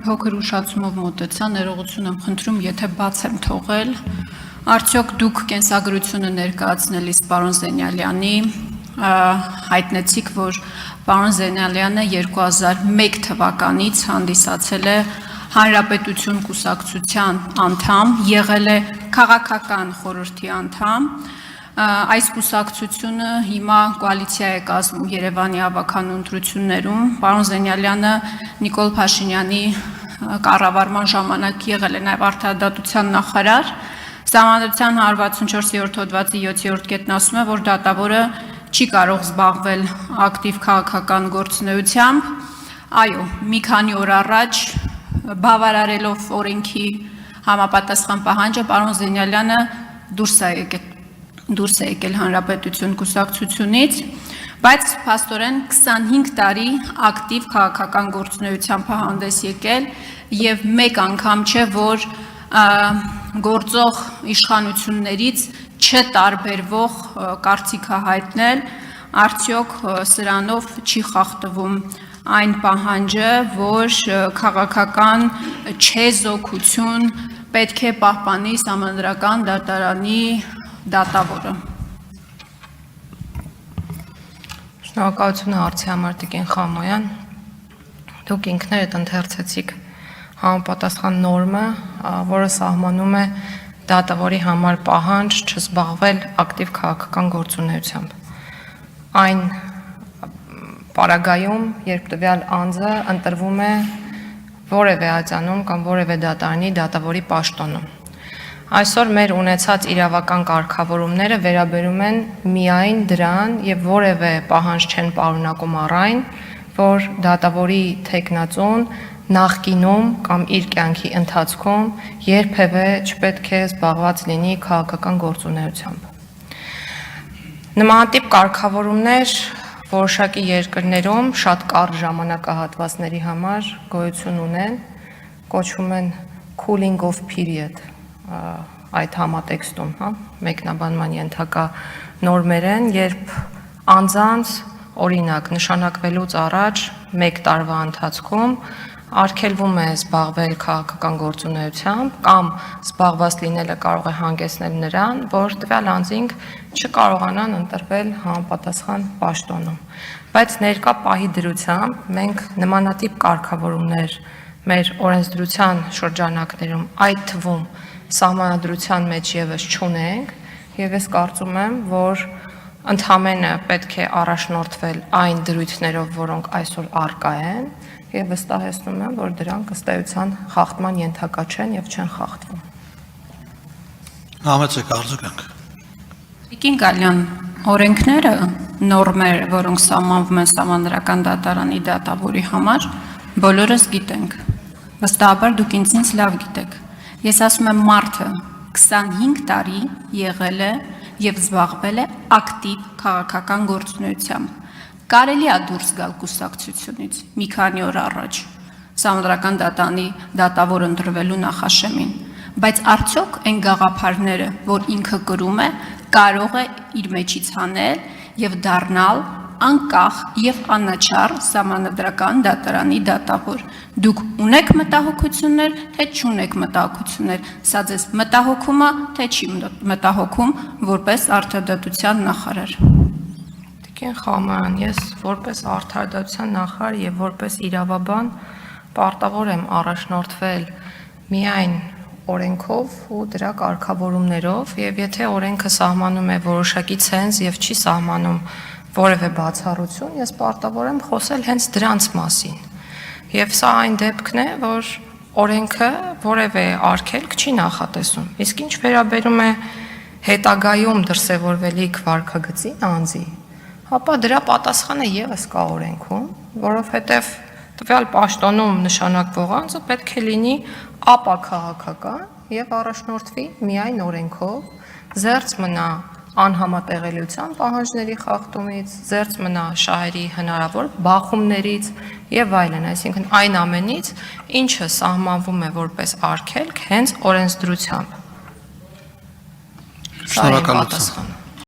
Փոքր ուշացումով մոտեցա, ներողություն եմ խնդրում, եթե բաց եմ թողել, արդյոք դուք կենսագրությունը ներկայացնելիս պարոն Զենյալյանի հայտնեցիք, որ պարոն Զենյալյանը 2001 թվականից հանդիսացել է Հանրապետություն կուսակցության անդամ, եղել է քաղաքական խորհրդի անդամ, այս կուսակցությունը հիմա կոալիցիա է կազմում Երևանի ավագանու ընտրություններում, պարոն Զենյալյանը Նիկոլ Փաշինյանի կառավարման ժամանակ եղել է նաև արդարադատության նախարար, Սահմանադրության 164-րդ հոդվածի 7-րդ կետն ասում է, որ դատավորը չի կարող զբաղվել ակտիվ քաղաքական գործունեությամբ, այո, մի քանի օր առաջ բավարարելով օրենքի համապատասխան պահանջը, պարոն Զենյալյանը դուրս է եկել Հանրապետություն կուսակցությունից, բայց փաստորեն 25 տարի ակտիվ քաղաքական գործունեությամբ հանդես եկել եւ մեկ անգամ չէ, որ գործող իշխանություններից չտարբերվող կարծիք հայտնել, արդյոք սրանով չի խախտվում այն պահանջը, որ քաղաքական չեզոքություն պետք է պահպանի Սահմանադրական դատարանի դատավորը։ Շնորհակալություն հարցի համար Տիկին Խամոյան, դուք ինքներդ ընթերցեցիք համապատասխան նորմը, որը սահմանում է դատավորի համար պահանջ չզբաղվել ակտիվ քաղաքական գործունեությամբ։ Այն պարագայում, երբ տվյալ անձը ընտրվում է որևէ ատյանում կամ որևէ դատարանի դատավորի պաշտոնում։ Այսօր մեր ունեցած իրավական կարգավորումները վերաբերում են միայն դրան եւ որևէ պահանջ չեն պարունակում առայն, որ դատավորի թեկնածուն նախկինում կամ իր կյանքի ընթացքում երբևէ չպետք է զբաղված լինի քաղաքական գործունեությամբ։ Նմանատիպ կարգավորումներ որոշակի երկրներում շատ կարճ ժամանակահատվածների համար գոյություն ունեն, կոչվում են cooling off period, այդ համատեքստում, մեկնաբանման ենթակա նորմեր են, երբ անձանց օրինակ նշանակվելուց առաջ 1 տարվա ընթացքում արգելվում է զբաղվել քաղաքական գործունեությամբ կամ զբաղված լինելը կարող է հանգեցնել նրան, որ տվյալ անձինք չկարողանան ընտրվել համապատասխան պաշտոնում։ Բայց ներկա պահի դրությամբ մենք նմանատիպ կարգավորումներ մեր օրենսդրության շրջանակներում, այդ թվում Սահմանադրության մեջ եւս չունենք, եւ ես կարծում եմ, որ ընդհանրապես պետք է առաջնորդվել այն դրույթներով, որոնք այսօր առկա են, եւ վստահեցնում եմ, որ դրանք ըստ էության խախտման ենթակա չեն եւ չեն խախտվում։ Համեցեք արձագանք։ Տիկին Գալյան, օրենքները, նորմերը, որոնք սահմանվում են Սահմանադրական դատարանի դատավորի համար, բոլորս գիտենք։ Վստահաբար դուք ինձնից լավ գիտեք։ Ես ասում եմ մարդը 25 տարի եղել է եւ զբաղվել է ակտիվ քաղաքական գործունեությամբ։ Կարելի է դուրս գալ կուսակցությունից մի քանի օր առաջ Սահմանադրական դատարանի դատավոր ընտրվելու նախաշեմին, բայց արդյոք այն գաղափարները, որ ինքը կրում է, կարող է իր մեջից հանել եւ դառնալ անկախ եւ անաչառ Սահմանադրական դատարանի դատավոր։ Դուք ունեք մտահոգություններ, թե չունեք մտահոգություններ, սա ձեզ մտահոգում է, թե չի մտահոգում որպես արդարադատության նախարար։ Տիկին Խամոյան, ես որպես արդարադատության նախարար եւ որպես իրավաբան պարտավոր եմ առաջնորդվել միայն օրենքով ու դրա կարգավորումներով, եւ եթե օրենքը սահմանում է որոշակի ցենզ եւ չի սահմանում որևէ բացառություն, ես պարտավոր եմ խոսել հենց դրանց մասին։ Եվ սա այն դեպքն է, որ օրենքը որևէ արգելք չի նախատեսում։ Իսկ ինչ վերաբերում է հետագայում դրսևորվելիք վարքագծի անձի, ապա դրա պատասխանը եւս կա օրենքում, որովհետեւ տվյալ պաշտոնում նշանակվող անձը պետք է լինի ապաքաղաքական եւ առաջնորդվի միայն օրենքով, զերծ մնա անհամատեղելիության պահանջների խախտումից, զերծ մնա շահերի հնարավոր բախումներից եւ այլն, այսինքն այն ամենից, ինչը սահմանվում է որպես արգելք հենց օրենսդրությամբ։ Շնորհակալություն։